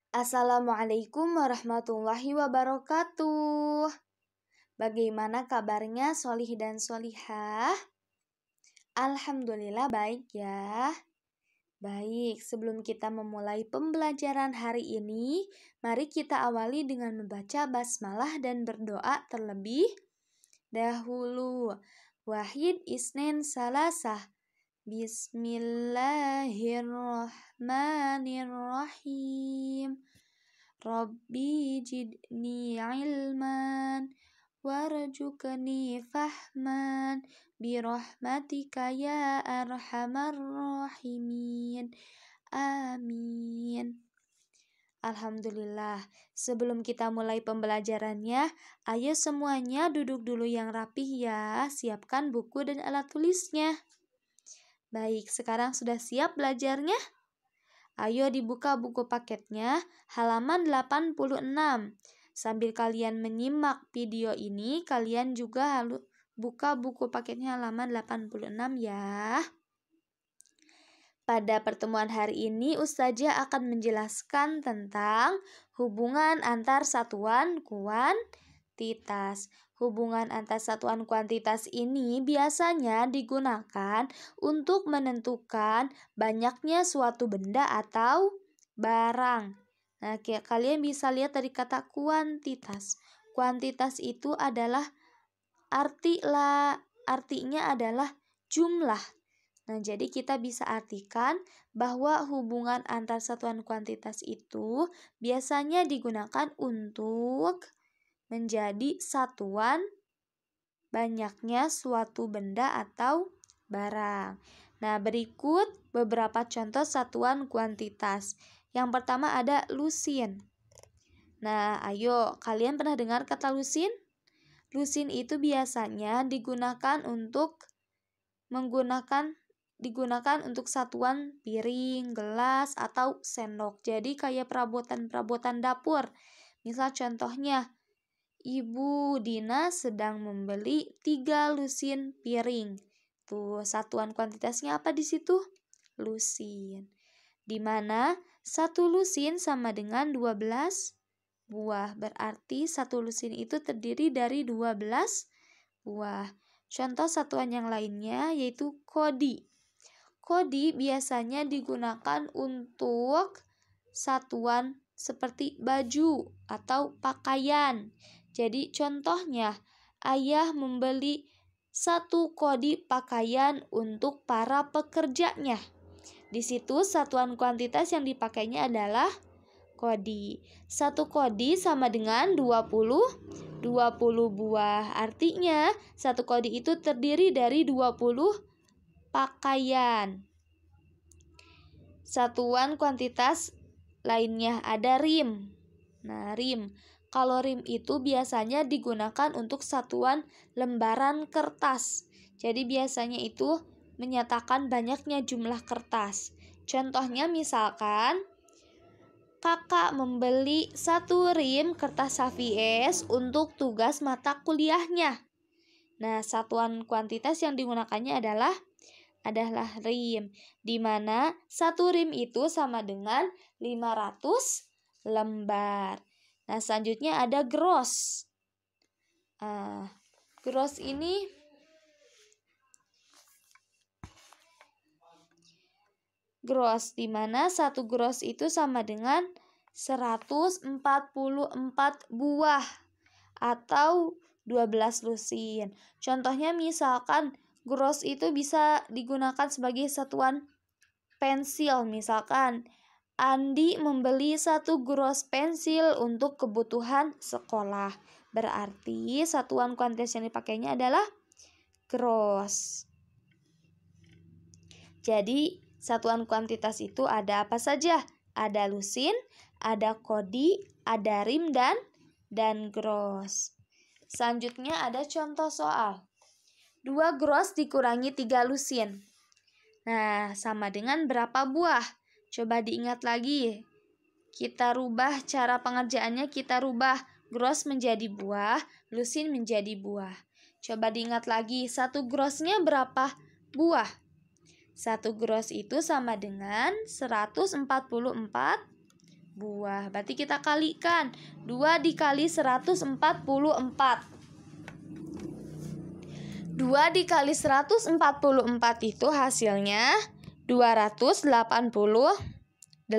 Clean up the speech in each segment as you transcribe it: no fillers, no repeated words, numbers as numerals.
Assalamualaikum warahmatullahi wabarakatuh. Bagaimana kabarnya solih dan solihah? Alhamdulillah baik ya. Baik, sebelum kita memulai pembelajaran hari ini, mari kita awali dengan membaca basmalah dan berdoa terlebih dahulu. Wahid Isnin Salasah. Bismillahirrahmanirrahim. Rabbi jidni ilman warjukni fahman birahmatika ya arhamar rahimin. Amin. Alhamdulillah. Sebelum kita mulai pembelajarannya, ayo semuanya duduk dulu yang rapih ya. Siapkan buku dan alat tulisnya. Baik, sekarang sudah siap belajarnya? Ayo dibuka buku paketnya, halaman 86. Sambil kalian menyimak video ini, kalian juga buka buku paketnya halaman 86 ya. Pada pertemuan hari ini, Ustazah akan menjelaskan tentang hubungan antar satuan kuantitas. Hubungan antar satuan kuantitas ini biasanya digunakan untuk menentukan banyaknya suatu benda atau barang. Nah, kalian bisa lihat dari kata kuantitas. Kuantitas itu adalah artinya adalah jumlah. Nah, jadi kita bisa artikan bahwa hubungan antar satuan kuantitas itu biasanya digunakan untuk menjadi satuan banyaknya suatu benda atau barang. Nah, berikut beberapa contoh satuan kuantitas. Yang pertama ada lusin. Nah, ayo, kalian pernah dengar kata lusin? Lusin itu biasanya digunakan untuk satuan piring, gelas, atau sendok. Jadi kayak perabotan dapur. Misal contohnya, Ibu Dina sedang membeli 3 lusin piring. Tuh, satuan kuantitasnya apa di situ? Lusin. Di mana 1 lusin sama dengan 12 buah. Berarti 1 lusin itu terdiri dari 12 buah. Contoh satuan yang lainnya yaitu kodi. Kodi biasanya digunakan untuk satuan seperti baju atau pakaian. Jadi contohnya, ayah membeli 1 kodi pakaian untuk para pekerjanya. Di situ satuan kuantitas yang dipakainya adalah kodi. 1 kodi sama dengan 20 buah. Artinya 1 kodi itu terdiri dari 20 pakaian. Satuan kuantitas lainnya ada rim. Nah, rim. Kalau rim itu biasanya digunakan untuk satuan lembaran kertas. Jadi biasanya itu menyatakan banyaknya jumlah kertas. Contohnya misalkan, kakak membeli 1 rim kertas HVS untuk tugas mata kuliahnya. Nah, satuan kuantitas yang digunakannya adalah rim, di mana 1 rim itu sama dengan 500 lembar. Nah, selanjutnya ada gross. Gross ini di mana 1 gross itu sama dengan 144 buah atau 12 lusin. Contohnya misalkan gross itu bisa digunakan sebagai satuan pensil. Misalkan Andi membeli 1 gross pensil untuk kebutuhan sekolah. Berarti satuan kuantitas yang dipakainya adalah gross. Jadi satuan kuantitas itu ada apa saja? Ada lusin, ada kodi, ada rim, dan gross. Selanjutnya ada contoh soal. 2 gross dikurangi 3 lusin. Nah, sama dengan berapa buah? Coba diingat lagi. Kita rubah cara pengerjaannya, kita rubah gross menjadi buah, lusin menjadi buah. Coba diingat lagi, 1 grossnya berapa buah? 1 gross itu sama dengan 144 buah. Berarti kita kalikan. 2 dikali 144. 2 dikali 144 itu hasilnya 288.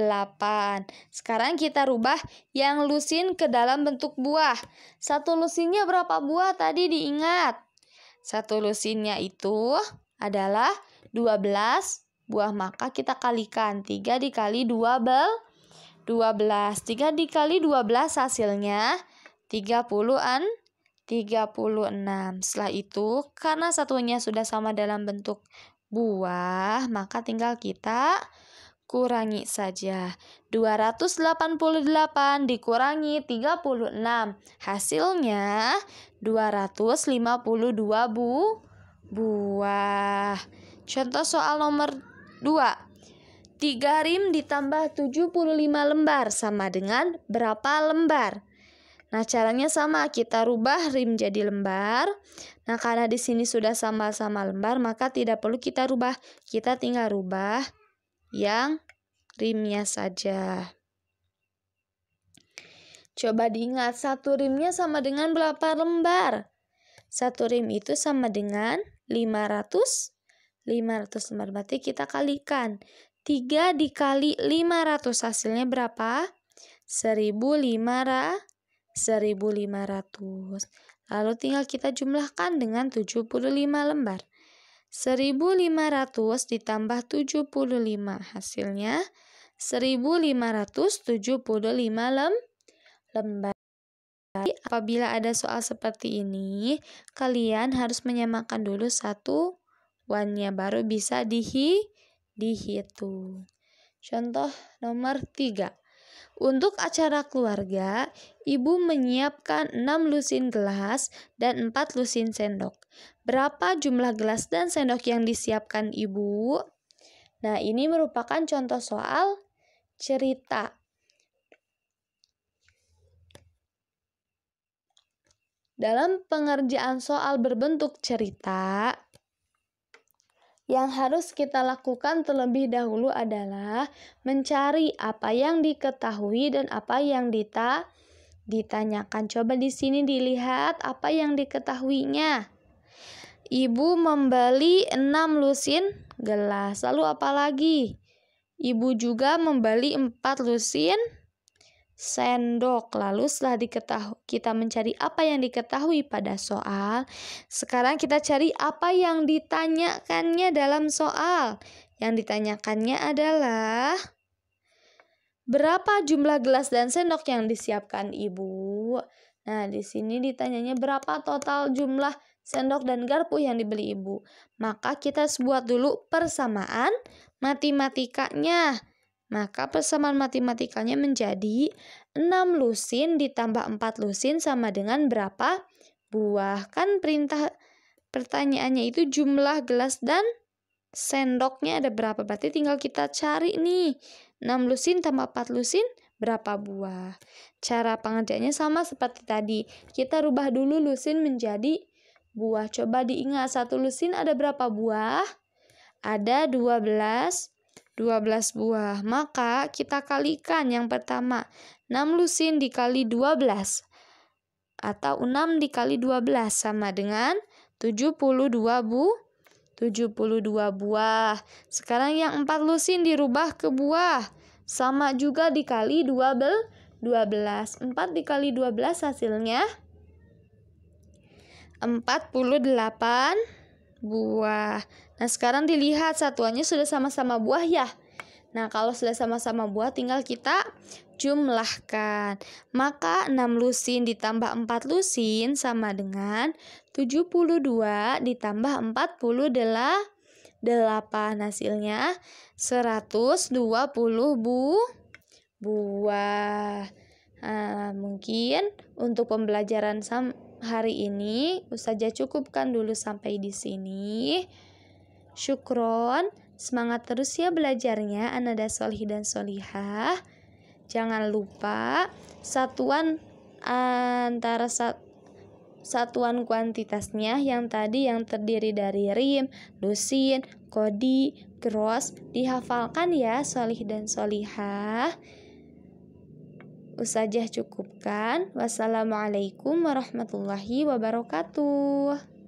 Sekarang kita rubah yang lusin ke dalam bentuk buah. Satu lusinnya berapa buah tadi diingat? Satu lusinnya itu adalah 12 buah, maka kita kalikan. 3 dikali 12. 3 dikali 12 hasilnya 36. Setelah itu, karena satunya sudah sama dalam bentuk buah, maka tinggal kita kurangi saja. 288 dikurangi 36. Hasilnya 252 buah. Contoh soal nomor 2. 3 rim ditambah 75 lembar sama dengan berapa lembar? Nah, caranya sama, kita rubah rim jadi lembar. Nah, karena di sini sudah sama-sama lembar, maka tidak perlu kita rubah. Kita tinggal rubah yang rimnya saja. Coba diingat, satu rimnya sama dengan berapa lembar? Satu rim itu sama dengan 500 lembar. Berarti kita kalikan. 3 dikali 500 hasilnya berapa? 1500. Lalu tinggal kita jumlahkan dengan 75 lembar. 1500 ditambah 75 hasilnya 1575 lembar. Apabila ada soal seperti ini, kalian harus menyamakan dulu satuannya, baru bisa dihitung. Contoh nomor 3. Untuk acara keluarga, ibu menyiapkan 6 lusin gelas dan 4 lusin sendok. Berapa jumlah gelas dan sendok yang disiapkan ibu? Nah, ini merupakan contoh soal cerita. Dalam pengerjaan soal berbentuk cerita, yang harus kita lakukan terlebih dahulu adalah mencari apa yang diketahui dan apa yang ditanyakan. Coba di sini dilihat apa yang diketahuinya. Ibu membeli 6 lusin gelas. Lalu apa lagi? Ibu juga membeli 4 lusin sendok. Lalu setelah kita mencari apa yang diketahui pada soal, sekarang kita cari apa yang ditanyakannya dalam soal. Yang ditanyakannya adalah berapa jumlah gelas dan sendok yang disiapkan ibu. Nah, di sini ditanyanya berapa total jumlah sendok dan garpu yang dibeli ibu. Maka kita buat dulu persamaan matematikanya. Maka persamaan matematikanya menjadi 6 lusin ditambah 4 lusin sama dengan berapa buah. Kan pertanyaannya itu jumlah gelas dan sendoknya ada berapa. Berarti tinggal kita cari nih. 6 lusin tambah 4 lusin berapa buah. Cara pengerjaannya sama seperti tadi. Kita rubah dulu lusin menjadi buah. Coba diingat, satu lusin ada berapa buah? Ada 12 buah. Maka kita kalikan yang pertama. 6 lusin dikali 12 atau 6 dikali 12 sama dengan 72 buah. Sekarang yang 4 lusin dirubah ke buah. Sama juga dikali 12. 4 dikali 12 hasilnya 48 buah. Nah, sekarang dilihat satuannya sudah sama-sama buah ya. Nah, kalau sudah sama-sama buah tinggal kita jumlahkan. Maka 6 lusin ditambah 4 lusin sama dengan 72 ditambah 48. Hasilnya 120 buah. Nah, mungkin untuk pembelajaran hari ini Ustazah cukupkan dulu sampai di sini. Syukron, semangat terus ya belajarnya Anada Solih dan Solihah. Jangan lupa satuan antara satuan kuantitasnya yang tadi yang terdiri dari rim, lusin, kodi, gross dihafalkan ya Solih dan Solihah. Ustazah cukupkan. Wassalamualaikum warahmatullahi wabarakatuh.